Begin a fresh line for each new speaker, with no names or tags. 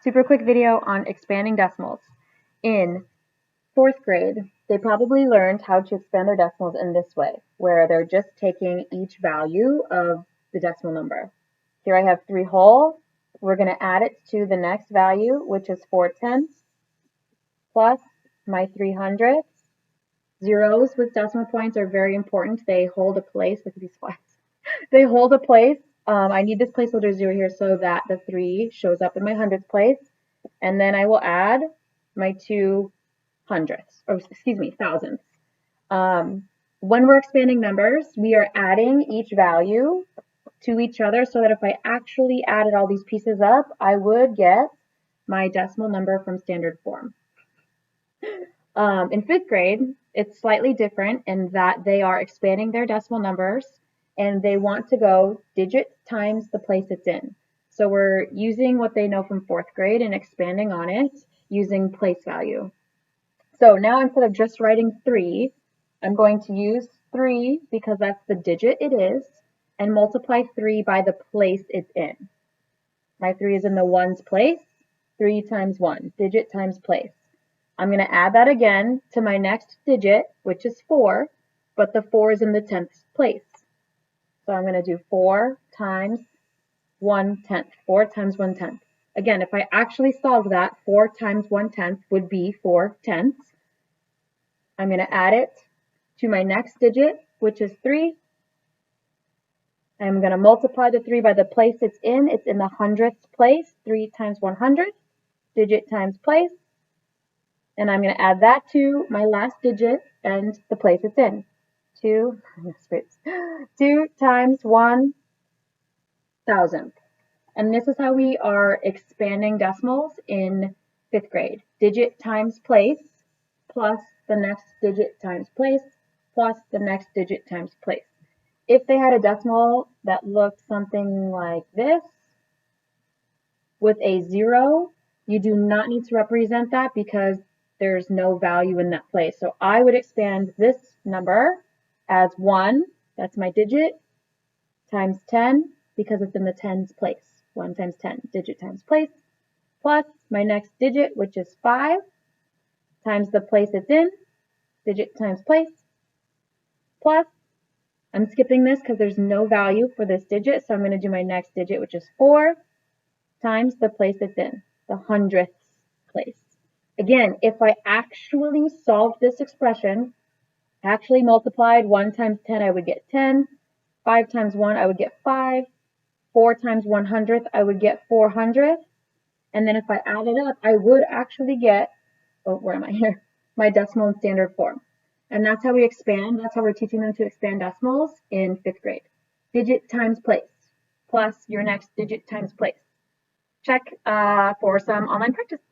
Super quick video on expanding decimals. In 4th grade, they probably learned how to expand their decimals in this way, where they're just taking each value of the decimal number. Here I have 3 whole. We're going to add it to the next value, which is 4/10, plus my 300. Zeros with decimal points are very important. They hold a place. Look at these flags. They hold a place. I need this placeholder 0 here so that the 3 shows up in my hundredths place. And then I will add my 2 hundredths, or excuse me, thousandths. When we're expanding numbers, we are adding each value to each other so that if I actually added all these pieces up, I would get my decimal number from standard form. In 5th grade, it's slightly different in that they are expanding their decimal numbers and they want to go digit times the place it's in. So we're using what they know from 4th grade and expanding on it using place value. So now instead of just writing 3, I'm going to use 3 because that's the digit it is and multiply 3 by the place it's in. My 3 is in the ones place, 3 times 1, digit times place. I'm going to add that again to my next digit, which is 4, but the 4 is in the 10th place. So I'm going to do 4 times 1/10, 4 times 1/10. Again, if I actually solved that, 4 times 1/10 would be 4/10. I'm going to add it to my next digit, which is 3. I'm going to multiply the 3 by the place it's in. It's in the hundredths place, 3 times 100, digit times place. And I'm going to add that to my last digit and the place it's in. 2 times 1,000. And this is how we are expanding decimals in 5th grade. Digit times place plus the next digit times place plus the next digit times place. If they had a decimal that looked something like this with a 0, you do not need to represent that because there's no value in that place. So I would expand this number as 1, that's my digit, times 10 because it's in the tens place. 1 times 10, digit times place, plus my next digit, which is 5, times the place it's in, digit times place, plus, I'm skipping this because there's no value for this digit, so I'm going to do my next digit, which is 4, times the place it's in, the hundredths place. Again, if I actually solved this expression, actually multiplied 1 times 10, I would get 10. 5 times 1, I would get 5. 4 times 100th, I would get 400th. And then if I add it up, I would actually get, oh, where am I here? My decimal in standard form. And that's how we expand. That's how we're teaching them to expand decimals in 5th grade. Digit times place, plus your next digit times place. Check for some online practice.